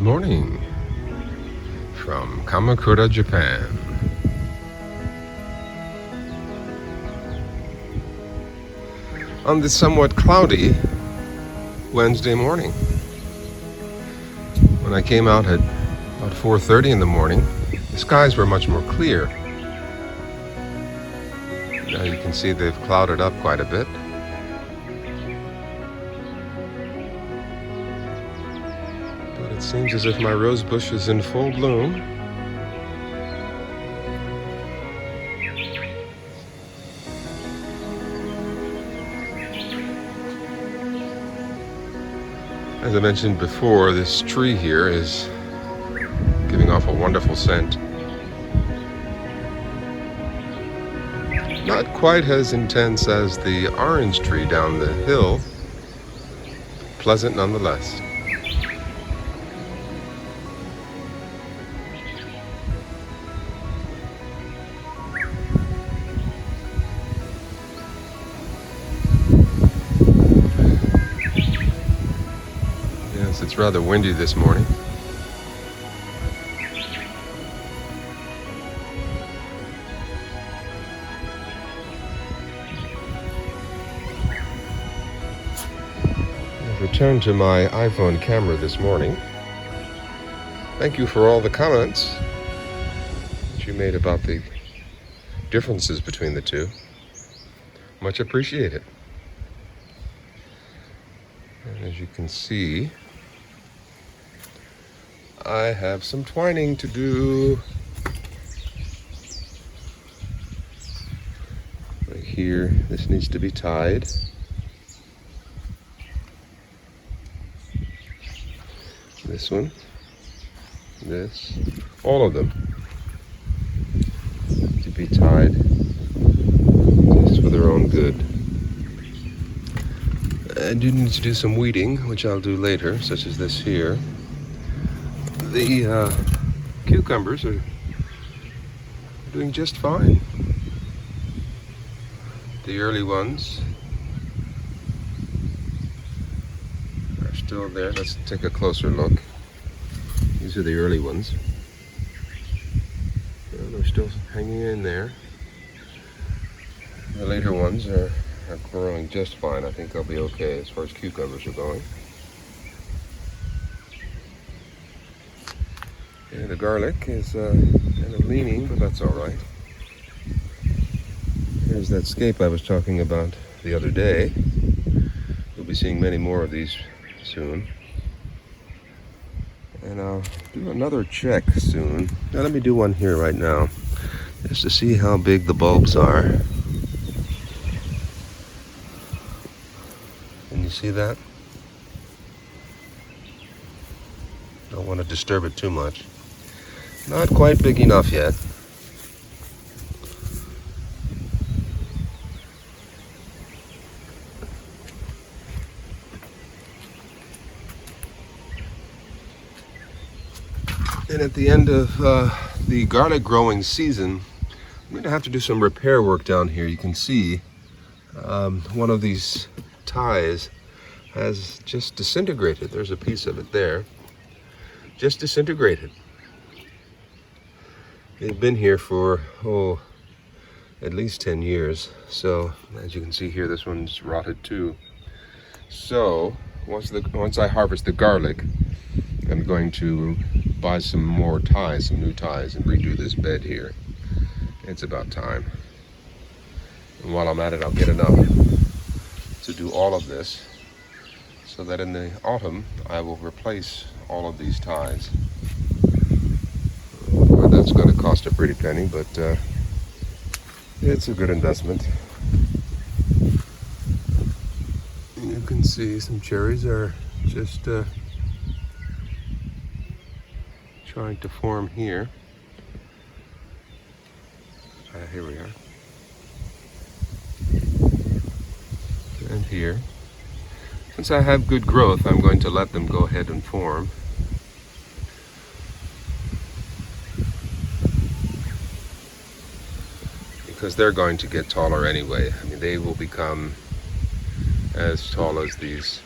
morning from Kamakura, Japan. On this somewhat cloudy Wednesday morning. When I came out at about 4:30 in the morning, the skies were much more clear. Now you can see they've clouded up quite a bit. But it seems as if my rose bush is in full bloom. As I mentioned before, this tree here is giving off a wonderful scent. Not quite as intense as the orange tree down the hill, pleasant nonetheless. Yes, it's rather windy this morning. I've returned to my iPhone camera this morning. Thank you for all the comments that you made about the differences between the two. Much appreciated. And as you can see, I have some twining to do. Right here, this needs to be tied. This one, this, all of them need to be tied just for their own good. I do need to do some weeding, which I'll do later, such as this here. The cucumbers are doing just fine. The early ones are still there. Let's take a closer look. These are the early ones. And they're still hanging in there. The later ones are growing just fine. I think they'll be okay as far as cucumbers are going. And the garlic is kind of leaning, but that's all right. Here's that scape I was talking about the other day. You'll be seeing many more of these soon. And I'll do another check soon. Now let me do one here right now, just to see how big the bulbs are. Can you see that? Don't want to disturb it too much. Not quite big enough yet. And at the end of the garlic growing season, I'm going to have to do some repair work down here. You can see one of these ties has just disintegrated. There's a piece of it there. Just disintegrated. They've been here for, at least 10 years. So, as you can see here, this one's rotted too. So, once I harvest the garlic, I'm going to buy some more ties, some new ties, and redo this bed here. It's about time. And while I'm at it, I'll get enough to do all of this, so that in the autumn, I will replace all of these ties. Boy, that's going to cost a pretty penny, but it's a good investment. You can see some cherries are just trying to form here. Here we are. And here. Since I have good growth, I'm going to let them go ahead and form. Because they're going to get taller anyway. I mean, they will become as tall as these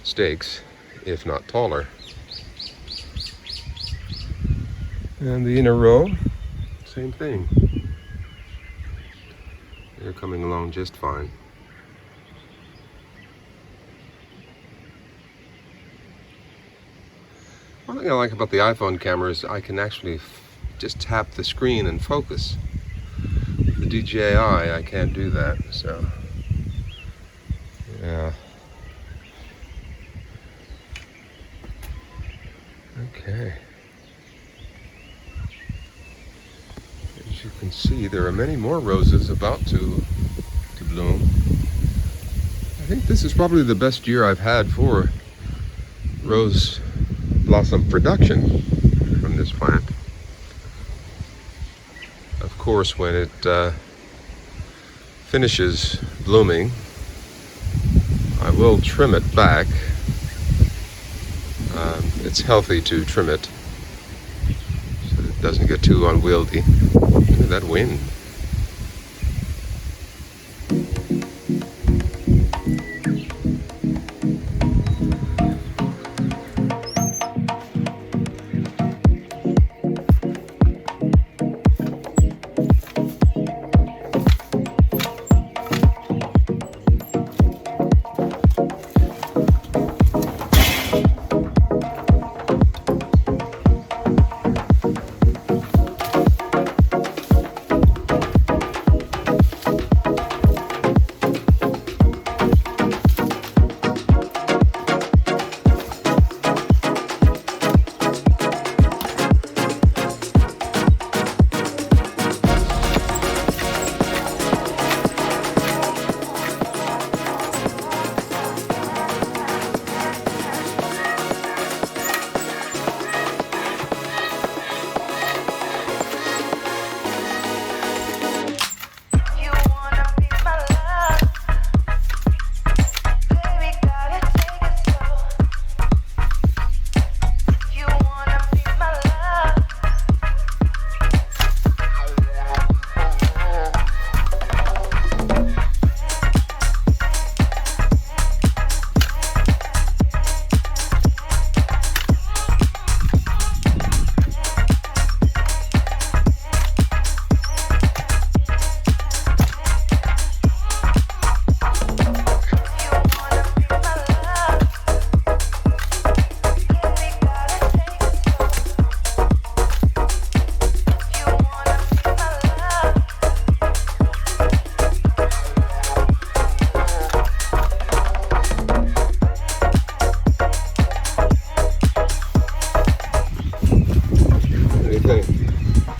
stakes, if not taller. And the inner row, same thing. They're coming along just fine. One thing I like about the iPhone camera is I can actually just tap the screen and focus. With the DJI, I can't do that, so yeah. Okay. As you can see, there are many more roses about to bloom. I think this is probably the best year I've had for rose blossom production from this plant. Of course, when it finishes blooming, I will trim it back. It's healthy to trim it so it doesn't get too unwieldy. Look at that wind.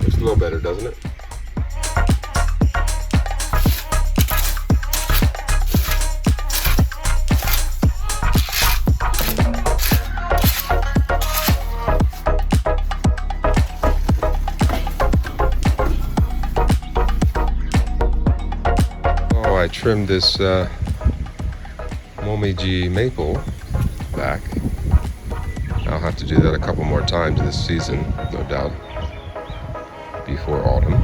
Looks a little better, doesn't it? Oh, I trimmed this Momiji maple back. I'll have to do that a couple more times this season, no doubt, before autumn.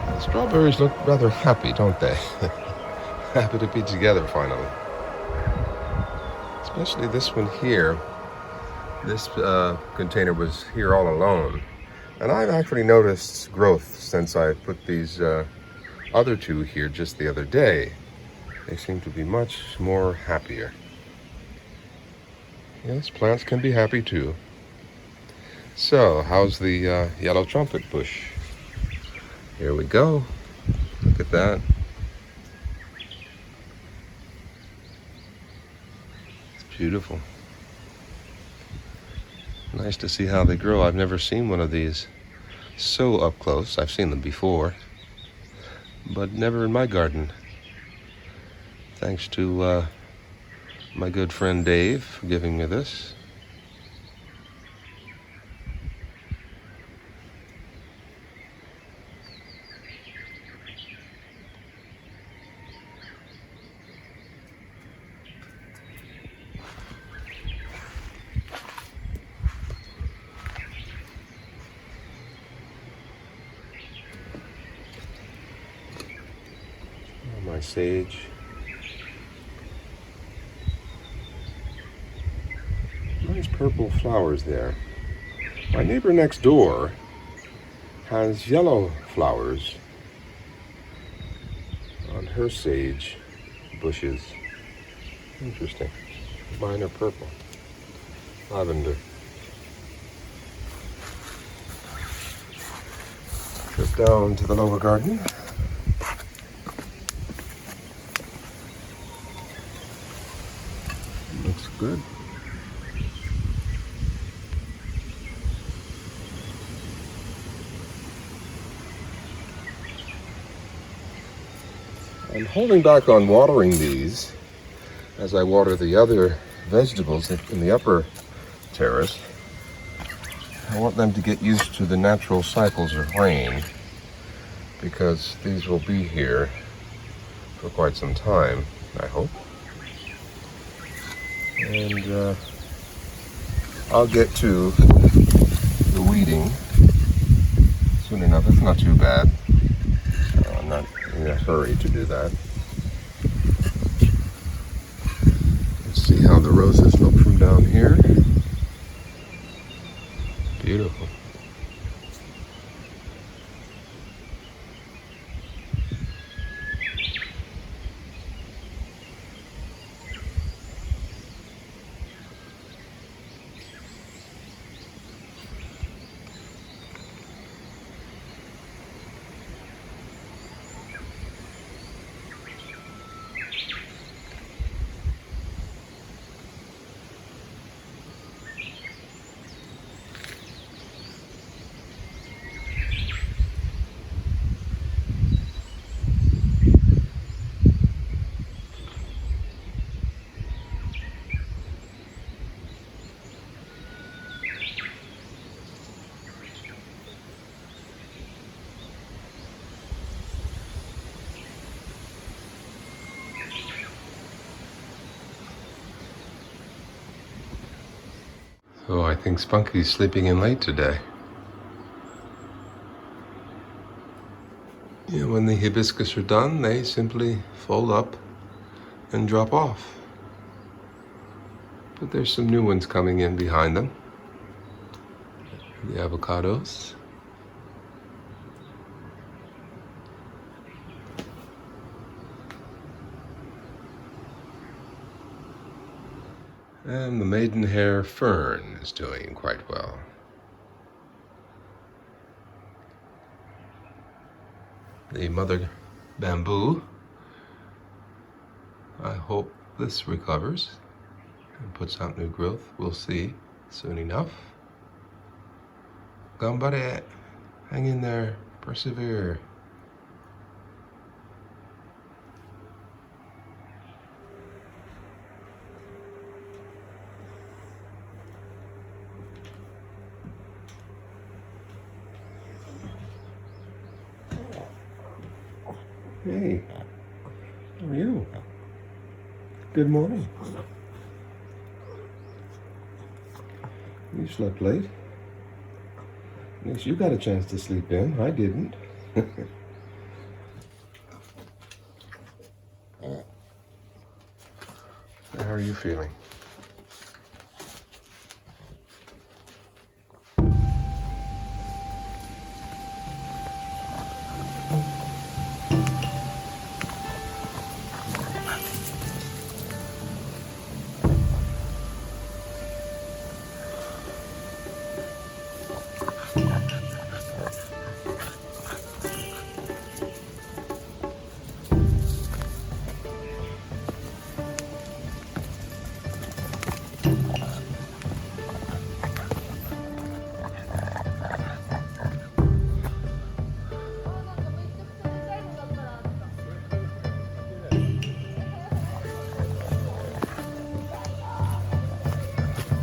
The strawberries look rather happy, don't they? Happy to be together finally. Especially this one here. This container was here all alone. And I've actually noticed growth since I put these other two here just the other day. They seem to be much more happier. Yes, plants can be happy too. So, how's the yellow trumpet bush? Here we go. Look at that. It's beautiful. Nice to see how they grow. I've never seen one of these so up close. I've seen them before, but never in my garden. Thanks to my good friend Dave for giving me this. My sage. Nice purple flowers there. My neighbor next door has yellow flowers on her sage bushes. Interesting. Mine are purple. Lavender. Trip down to the lower garden. Looks good. I'm holding back on watering these as I water the other vegetables in the upper terrace. I want them to get used to the natural cycles of rain because these will be here for quite some time, I hope. And I'll get to the weeding soon enough. It's not too bad. I'm not in a hurry to do that. Let's see how the roses look from down here. Beautiful. So I think Spunky's sleeping in late today. Yeah, when the hibiscus are done, they simply fold up and drop off. But there's some new ones coming in behind them. The avocados. And the maidenhair fern is doing quite well. The mother bamboo, I hope this recovers and puts out new growth. We'll see soon enough. Gambare, hang in there, persevere. Hey, how are you? Good morning. You slept late. At least you got a chance to sleep in. I didn't. How are you feeling?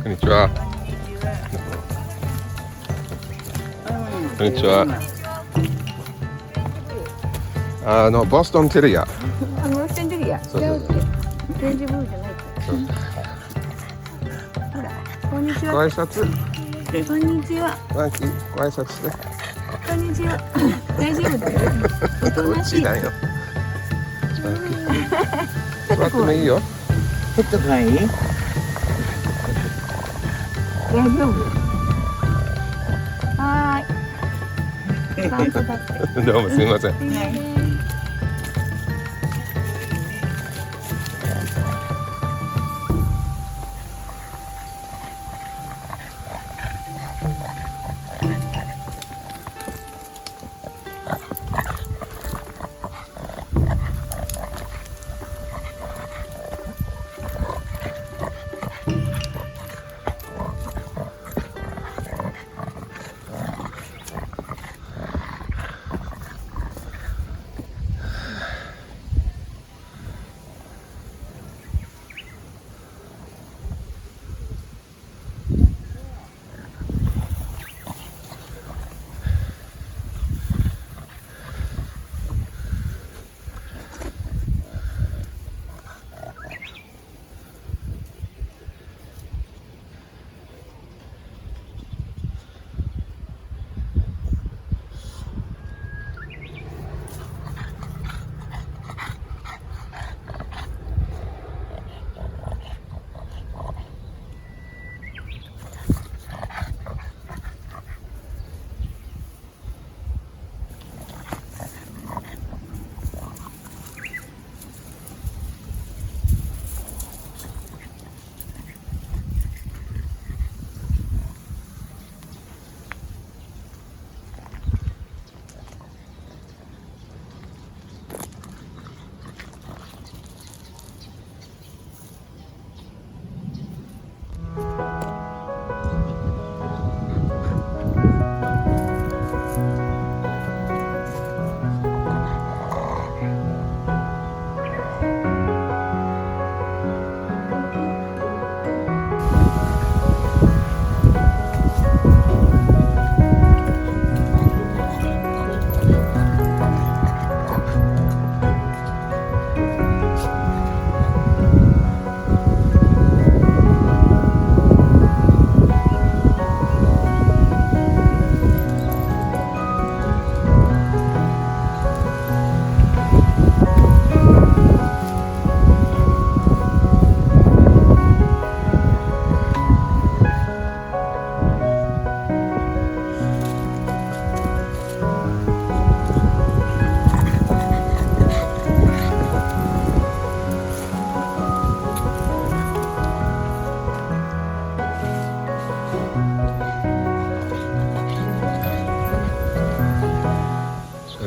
Konnichiwa. Konnichiwa.ボストンテリア。ボストンテリア。そうそうそう。オレンジブルーじゃない。ほら、こんにちは。ご挨拶。こんにちは。ご挨拶して。こんにちは。大丈夫だよ。おとなしい。だよ。座ってもいいよ。ちょっとかいい？大丈夫。はーい。3個だって。どうもすいません。すいません。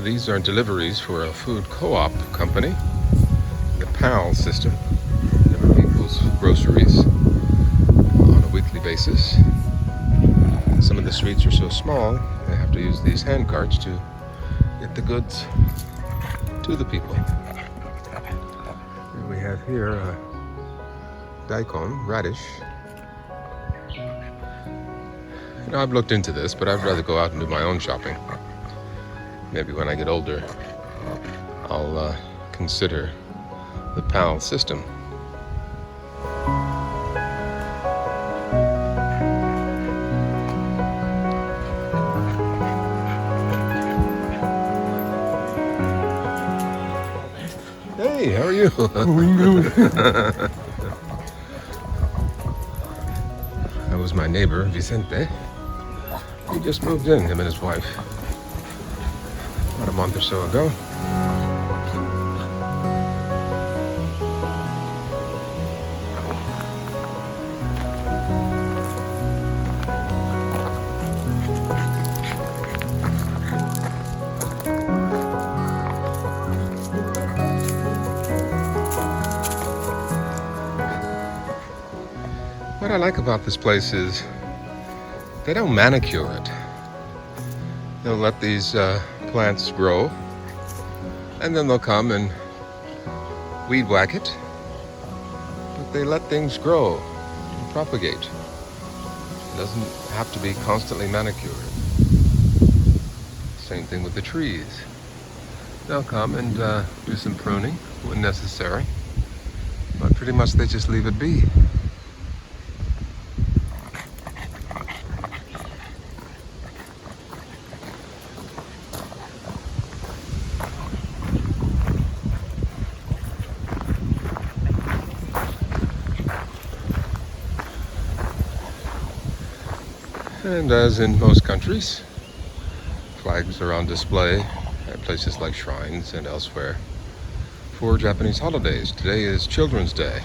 These are deliveries for a food co-op company, the PAL system, deliver people's groceries on a weekly basis. Some of the streets are so small, they have to use these hand carts to get the goods to the people. And we have here daikon, radish. You know, I've looked into this, but I'd rather go out and do my own shopping. Maybe when I get older, I'll consider the PAL system. Hey, how are you? That was my neighbor, Vicente. He just moved in, him and his wife, about a month or so ago. What I like about this place is they don't manicure it. They'll let these plants grow, and then they'll come and weed whack it. But they let things grow and propagate. It doesn't have to be constantly manicured. Same thing with the trees. They'll come and do some pruning when necessary, but pretty much they just leave it be. And as in most countries, flags are on display at places like shrines and elsewhere for Japanese holidays. Today is Children's Day.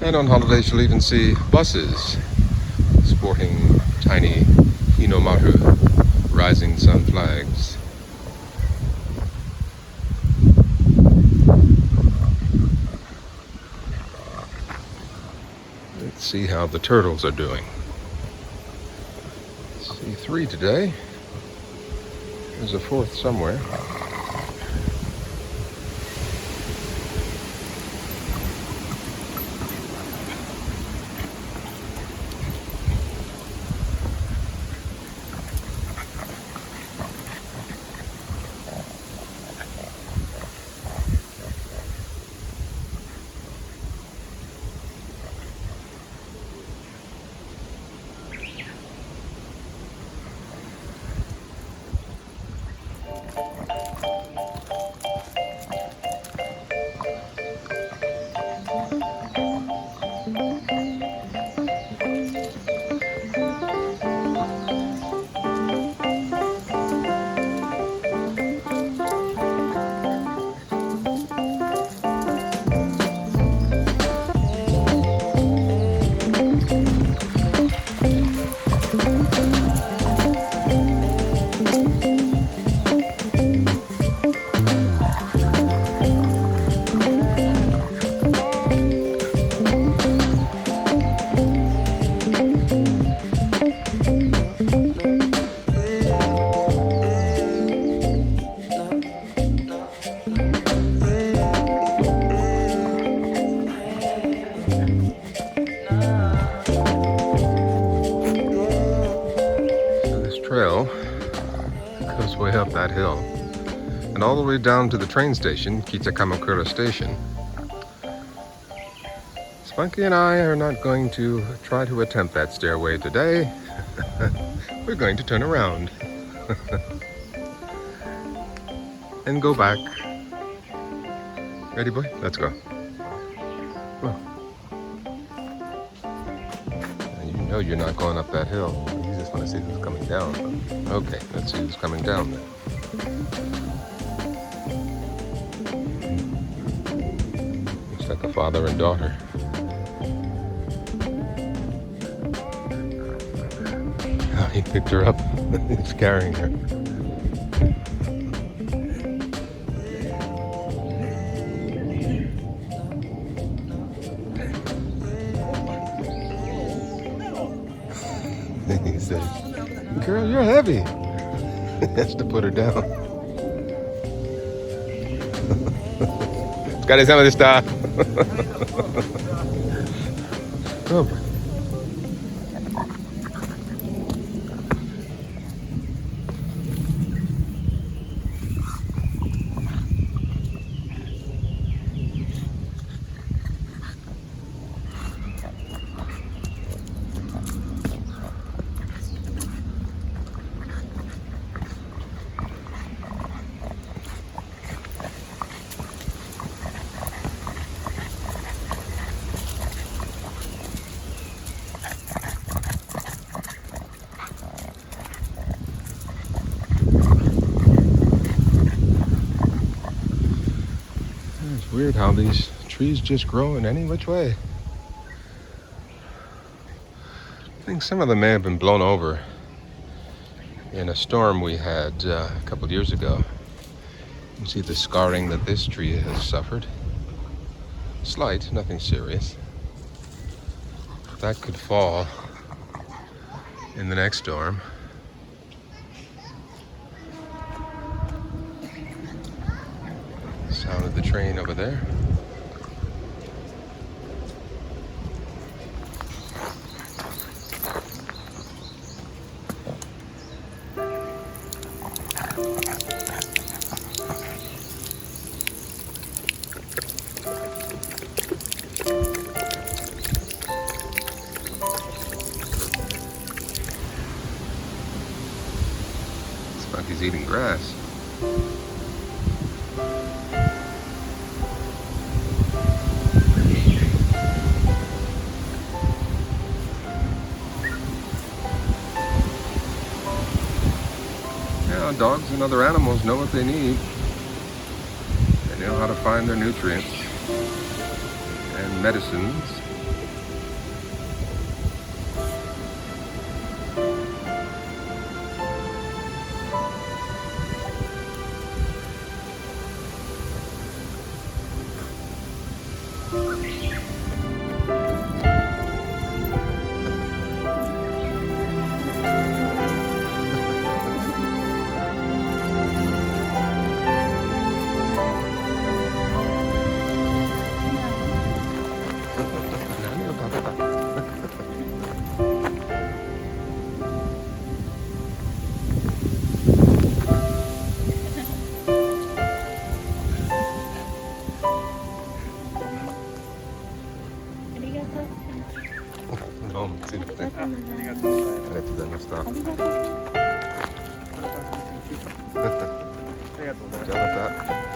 And on holidays you'll even see buses sporting tiny Hinomaru rising sun flags. Let's see how the turtles are doing. See 3 today. There's a 4th somewhere. Trail goes way up that hill and all the way down to the train station, Kamakura station. Spunky and I are not going to try to attempt that stairway today. We're going to turn around and go back. Ready, boy? Let's go. Well, you know you're not going up that hill. You just want to see who's coming down. Okay, let's see who's coming down then. Looks like a father and daughter. Oh, he picked her up. He's carrying her. He said, "Girl, you're heavy." Has to put her down. Got some of this stuff. Oh. It's weird how these trees just grow in any which way. I think some of them may have been blown over in a storm we had a couple of years ago. You can see the scarring that this tree has suffered. Slight, nothing serious. That could fall in the next storm. Sound of the train over there. Spunky's eating grass. Yeah, dogs and other animals know what they need. They know how to find their nutrients and medicines.どうもすいません。ありがとうございました。ありがとう。じゃあまた。